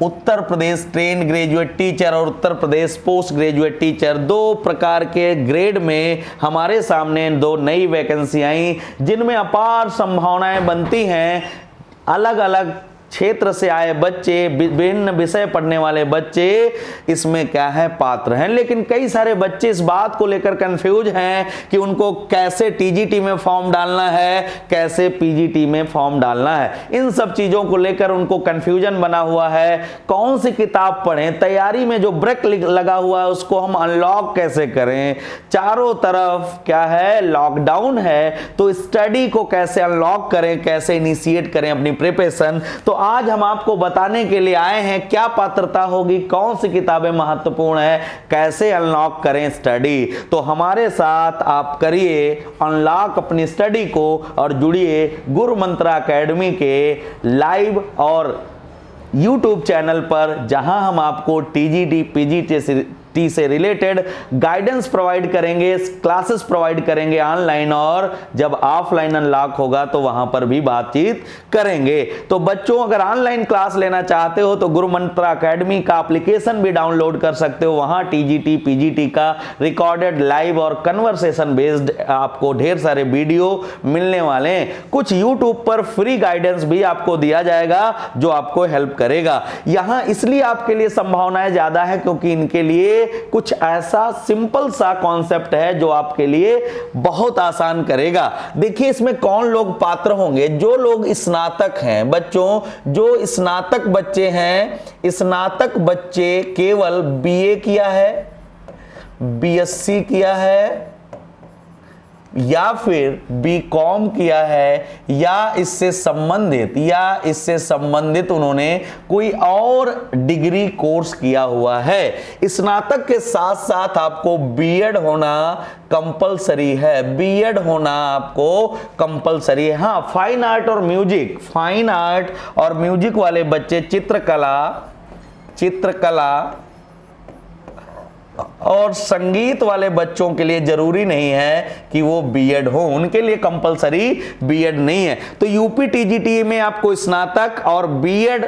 Uttar Pradesh train graduate teacher और Uttar Pradesh post graduate teacher, दो प्रकार के ग्रेड में हमारे सामने दो नई वैकेंसी आई, जिनमें अपार संभावनाएं बनती हैं। अलग अलग क्षेत्र से आए बच्चे, विभिन्न विषय पढ़ने वाले बच्चे इसमें क्या है पात्र हैं। लेकिन कई सारे बच्चे इस बात को लेकर कंफ्यूज हैं कि उनको कैसे टीजीटी में फॉर्म डालना है, कैसे पीजीटी में फॉर्म डालना है। इन सब चीजों को लेकर उनको कंफ्यूजन बना हुआ है। कौन सी किताब पढ़ें, तैयारी में जो ब्रेक लगा हुआ है उसको हम अनलॉक कैसे करें। चारों तरफ क्या है, लॉकडाउन है, तो स्टडी को कैसे अनलॉक करें, कैसे इनिशिएट करें अपनी प्रिपरेशन। तो आज हम आपको बताने के लिए आए हैं क्या पात्रता होगी, कौन सी किताबें महत्वपूर्ण है, कैसे अनलॉक करें स्टडी। तो हमारे साथ आप करिए अनलॉक अपनी स्टडी को और जुड़िए गुरु मंत्रा एकेडमी के लाइव और YouTube चैनल पर, जहां हम आपको टीजीटी पीजीटी से रिलेटेड गाइडेंस प्रोवाइड करेंगे, क्लासेस प्रोवाइड करेंगे ऑनलाइन, और जब ऑफलाइन अनलॉक होगा तो वहां पर भी बातचीत करेंगे। तो बच्चों, अगर ऑनलाइन क्लास लेना चाहते हो तो गुरु मंत्रा एकेडमी का एप्लीकेशन भी डाउनलोड कर सकते हो। वहां टीजीटी पीजीटी का रिकॉर्डेड लाइव और कन्वर्सेशन बेस्ड आपको ढेर सारे वीडियो मिलने वाले हैं। कुछ यूट्यूब पर फ्री गाइडेंस भी आपको दिया जाएगा जो आपको हेल्प करेगा। यहां इसलिए आपके लिए संभावनाएं ज्यादा है क्योंकि इनके लिए कुछ ऐसा सिंपल सा कॉन्सेप्ट है जो आपके लिए बहुत आसान करेगा। देखिए इसमें कौन लोग पात्र होंगे। जो लोग स्नातक हैं बच्चों, जो स्नातक बच्चे हैं, स्नातक बच्चे केवल बीए किया है, बीएससी किया है, या फिर बीकॉम किया है, या इससे संबंधित उन्होंने कोई और डिग्री कोर्स किया हुआ है। स्नातक के साथ साथ आपको बीएड होना कंपलसरी है, बीएड होना आपको कंपलसरी है। हाँ, फाइन आर्ट और म्यूजिक वाले बच्चे, चित्रकला और संगीत वाले बच्चों के लिए जरूरी नहीं है कि वो बीएड हो, उनके लिए कंपलसरी बीएड नहीं है। तो यूपी टीजीटी में आपको स्नातक और बीएड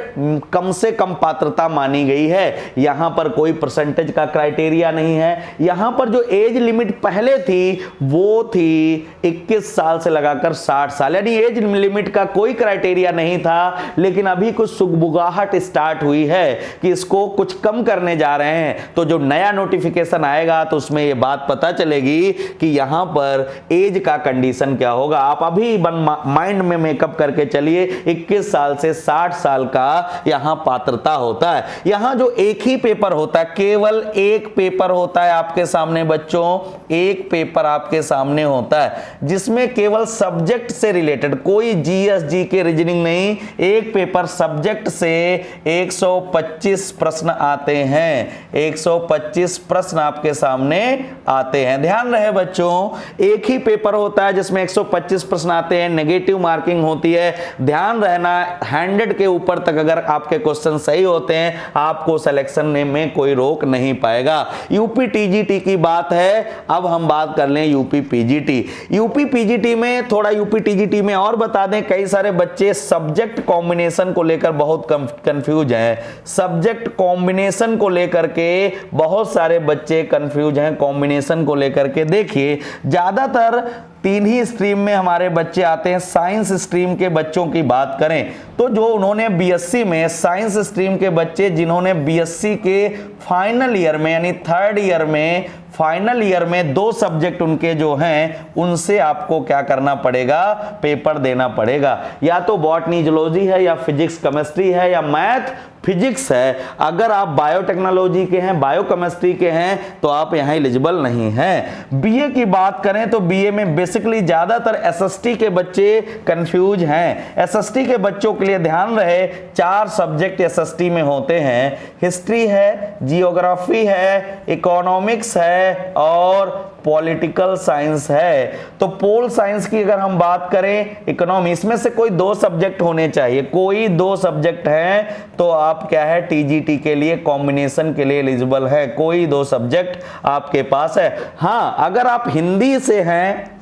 कम से कम पात्रता मानी गई है। यहां पर कोई परसेंटेज का क्राइटेरिया नहीं है। यहां पर जो एज लिमिट पहले थी वो थी 21 साल से लगाकर 60 साल, यानी एज लिमिट का कोई क्राइटेरिया नहीं था। लेकिन अभी कुछ सुगबुगाहट स्टार्ट हुई है कि इसको कुछ कम करने जा रहे हैं। तो जो नया नोटिफिकेशन आएगा तो उसमें ये बात पता चलेगी कि यहां पर एज का कंडीशन क्या होगा। आप अभी माइंड में मेकअप करके चलिए, 21 साल से 60 साल का यहां पात्रता होता है। यहां जो एक ही पेपर होता है, केवल एक पेपर होता है आपके सामने बच्चों, एक पेपर आपके सामने होता है जिसमें केवल सब्जेक्ट से रिलेटेड, कोई जीएस जीके रीजनिंग नहीं, एक पेपर सब्जेक्ट से 125 प्रश्न आते हैं, 125 प्रश्न आपके सामने आते हैं। ध्यान रहे बच्चों, एक ही पेपर होता है जिसमें 125 प्रश्न आते हैं, नेगेटिव मार्किंग होती है। ध्यान रहना, 100 के ऊपर तक अगर आपके क्वेश्चन सही होते हैं आपको सिलेक्शन में कोई रोक नहीं पाएगा। यूपी टीजीटी की बात है, अब हम बात कर लें यूपी पीजीटी। यूपी पीजीटी में थोड़ा, यूपी टीजीटी में और बता दें, कई सारे बच्चे सब्जेक्ट कॉम्बिनेशन को लेकर बहुत कंफ्यूज हैं। सब्जेक्ट कॉम्बिनेशन को लेकर के बहुत सारे बच्चे कंफ्यूज हैं कॉम्बिनेशन को लेकर के। देखिए ज्यादातर 3 ही स्ट्रीम में हमारे बच्चे आते हैं। साइंस स्ट्रीम के बच्चों की बात करें तो जो उन्होंने बीएससी में, साइंस स्ट्रीम के बच्चे जिन्होंने बीएससी के फाइनल ईयर में यानी 3rd ईयर में, फाइनल ईयर में 2 सब्जेक्ट उनके जो हैं उनसे आपको क्या करना पड़ेगा, पेपर देना पड़ेगा। या तो बॉटनी जूलॉजी है, या फिजिक्स केमिस्ट्री है, या मैथ फिजिक्स है। अगर आप बायोटेक्नोलॉजी के हैं, बायोकेमिस्ट्री के हैं तो आप यहां एलिजिबल नहीं हैं। बीए की बात करें तो बीए में बेसिकली ज्यादातर एसएसटी के बच्चे कंफ्यूज हैं। एसएसटी के बच्चों के लिए ध्यान रहे, 4 सब्जेक्ट एसएसटी में होते हैं। हिस्ट्री है, जियोग्राफी है, इकोनॉमिक्स है और पॉलिटिकल साइंस है। तो पोल साइंस की अगर हम बात करें, इकोनॉमी, इसमें से कोई 2 सब्जेक्ट होने चाहिए। कोई 2 सब्जेक्ट हैं तो आप क्या है, टीजीटी के लिए कॉम्बिनेशन के लिए एलिजिबल है। कोई 2 सब्जेक्ट आपके पास है। हाँ, अगर आप हिंदी से हैं,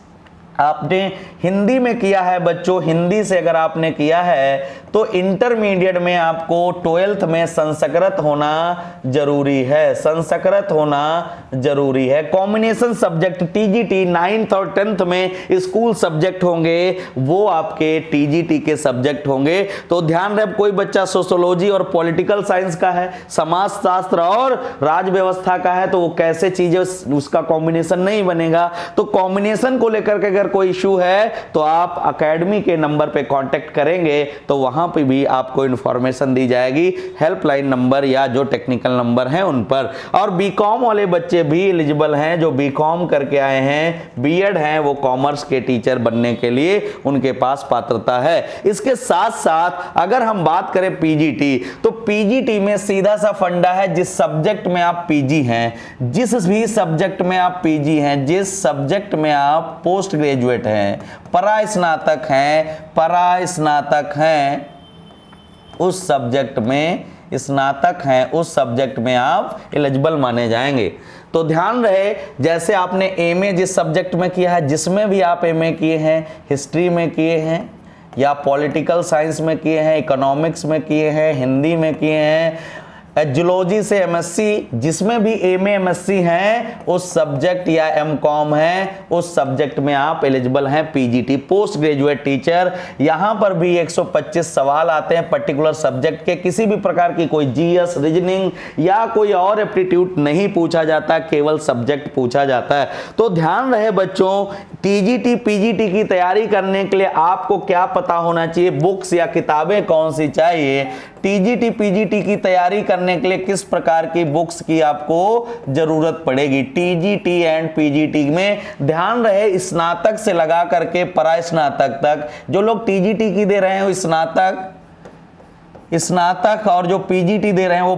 आपने हिंदी में किया है बच्चों, हिंदी से अगर आपने किया है तो इंटरमीडिएट में आपको 12th में संस्कृत होना जरूरी है, संस्कृत होना जरूरी है। कॉम्बिनेशन सब्जेक्ट टीजीटी 9th और 10th में स्कूल सब्जेक्ट होंगे, वो आपके टीजीटी के सब्जेक्ट होंगे। तो ध्यान रहे, कोई बच्चा सोशियोलॉजी और पॉलिटिकल साइंस का है, समाज शास्त्र और राज व्यवस्था का है, तो वो कैसे चीजें उसका कॉम्बिनेशन नहीं बनेगा। तो कॉम्बिनेशन को लेकर के अगर कोई इशू है तो आप एकेडमी के नंबर पे कांटेक्ट करेंगे तो वहां पे भी आपको इंफॉर्मेशन दी जाएगी, हेल्पलाइन नंबर या जो टेक्निकल नंबर हैं उन पर। और बीकॉम वाले बच्चे भी एलिजिबल हैं, जो बीकॉम करके आए हैं, बीएड हैं, वो कॉमर्स के टीचर बनने के लिए उनके पास पात्रता है। इसके साथ साथ अगर हम बात करें पीजीटी, तो पीजीटी में सीधा सा फंडा है, जिस सब्जेक्ट में आप पीजी हैं, जिस भी सब्जेक्ट में आप पीजी हैं, जिस सब्जेक्ट में आप पोस्ट ग्रेजुएट हैं, परास्नातक हैं, उस सब्जेक्ट में स्नातक हैं, उस सब्जेक्ट में आप एलिजिबल माने जाएंगे। तो ध्यान रहे, जैसे आपने एमए जिस सब्जेक्ट में किया है, जिसमें भी आप एमए किए हैं, हिस्ट्री में किए हैं या पॉलिटिकल साइंस में किए हैं, इकोनॉमिक्स में किए हैं, हिंदी में किए हैं, जूलॉजी से एमएससी, जिसमें भी एमए एमएससी हैं, उस सब्जेक्ट या एमकॉम है, उस सब्जेक्ट में आप एलिजिबल हैं पीजीटी, पोस्ट ग्रेजुएट टीचर। यहां पर भी 125 सवाल आते हैं पर्टिकुलर सब्जेक्ट के, किसी भी प्रकार की कोई जीएस, रीजनिंग या कोई और एप्टीट्यूड नहीं पूछा जाता, केवल सब्जेक्ट पूछा जाता है। तो ध्यान रहे बच्चों, टीजीटी पीजीटी की तैयारी करने के लिए आपको क्या पता होना चाहिए, बुक्स या किताबें कौन सी चाहिए, टीजीटी पीजीटी की तैयारी करने के लिए किस प्रकार की बुक्स की आपको जरूरत पड़ेगी। टीजीटी एंड पीजीटी में ध्यान रहे, स्नातक से लगा करके परास्नातक तक, जो लोग टीजीटी की दे रहे हैं वो स्नातक और जो पीजीटी दे रहे हैं वो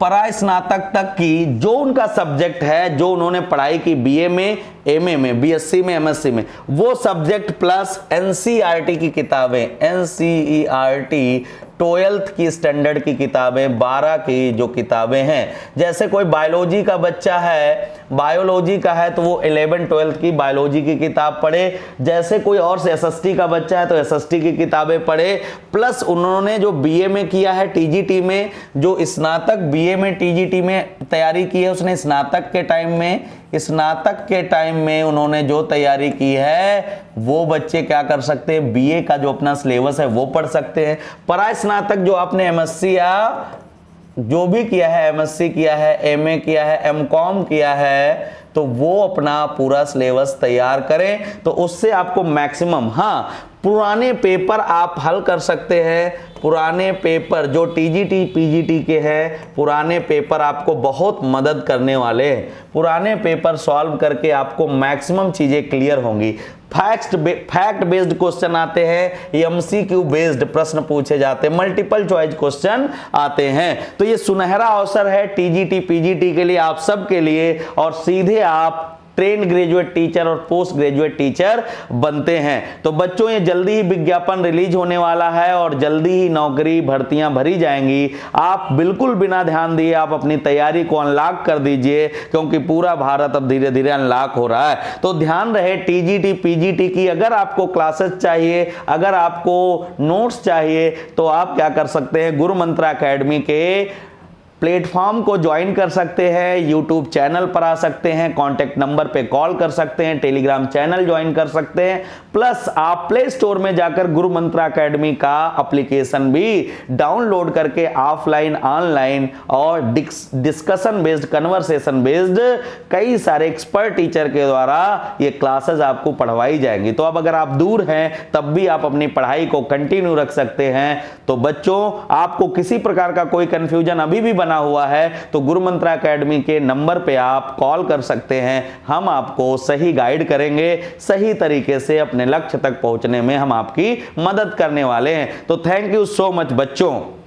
परास्नातक तक की जो उनका सब्जेक्ट है, जो उन्होंने पढ़ाई की बीए में, एमए में, बीएससी में, एमएससी में, वो सब्जेक्ट प्लस एनसीईआरटी की किताबें, एनसीईआरटी 12th की स्टैंडर्ड की किताबें, 12 की जो किताबें हैं, जैसे कोई बायोलॉजी का बच्चा है, बायोलॉजी का है तो वो 11th-12th की बायोलॉजी की किताब पढ़े, जैसे कोई और से एसएसटी का बच्चा है तो एसएसटी की किताबें पढ़े, प्लस उन्होंने जो बीए में किया है टीजीटी में, जो स्नातक बीए में टीजीटी में तैयारी की है, उसने स्नातक के टाइम में उन्होंने जो तैयारी की है, वो बच्चे क्या कर सकते हैं, बीए का जो अपना सिलेबस है वो पढ़ सकते हैं। परास्नातक जो आपने एमएससी या जो भी किया है, एमएससी किया है, एमए किया है, एमकॉम किया है, तो वो अपना पूरा सिलेबस तैयार करें, तो उससे आपको मैक्सिमम, हाँ, पुराने पेपर आप हल कर सकते हैं। पुराने पेपर जो टीजीटी पीजीटी के हैं, पुराने पेपर आपको बहुत मदद करने वाले हैं। पुराने पेपर सॉल्व करके आपको मैक्सिमम चीजें क्लियर होंगी। फैक्ट बेस्ड क्वेश्चन आते हैं, एमसीक्यू बेस्ड प्रश्न पूछे जाते हैं, मल्टीपल चॉइस क्वेश्चन आते हैं। तो ये सुनहरा अवसर है टीजीटी पीजीटी के लिए, आप सब के लिए, और सीधे आप ट्रेन ग्रेजुएट टीचर और पोस्ट ग्रेजुएट टीचर बनते हैं। तो बच्चों, ये जल्दी ही विज्ञापन रिलीज होने वाला है और जल्दी ही नौकरी भर्तियां भरी जाएंगी। आप बिल्कुल बिना ध्यान दिए आप अपनी तैयारी को अनलॉक कर दीजिए, क्योंकि पूरा भारत अब धीरे धीरे अनलॉक हो रहा है। तो ध्यान रहे, टीजीटी पीजीटी की अगर आपको क्लासेस चाहिए, अगर आपको नोट्स चाहिए, तो आप क्या कर सकते हैं, गुरु मंत्रा एकेडमी के प्लेटफॉर्म को ज्वाइन कर सकते हैं, यूट्यूब चैनल पर आ सकते हैं, कॉन्टेक्ट नंबर पे कॉल कर सकते हैं, टेलीग्राम चैनल ज्वाइन कर सकते हैं, प्लस आप प्ले स्टोर में जाकर गुरु मंत्रा एकेडमी का एप्लीकेशन भी डाउनलोड करके ऑफलाइन, ऑनलाइन और डिस्कशन बेस्ड, कन्वर्सेशन बेस्ड कई सारे एक्सपर्ट टीचर के द्वारा ये क्लासेस आपको पढ़वाई जाएंगी। तो अब अगर आप दूर हैं तब भी आप अपनी पढ़ाई को कंटिन्यू रख सकते हैं। तो बच्चों, आपको किसी प्रकार का कोई कंफ्यूजन अभी भी बना हुआ है तो गुरु मंत्रा एकेडमी के नंबर पे आप कॉल कर सकते हैं, हम आपको सही गाइड करेंगे, सही तरीके से अपने लक्ष्य तक पहुंचने में हम आपकी मदद करने वाले हैं। तो थैंक यू सो मच बच्चों।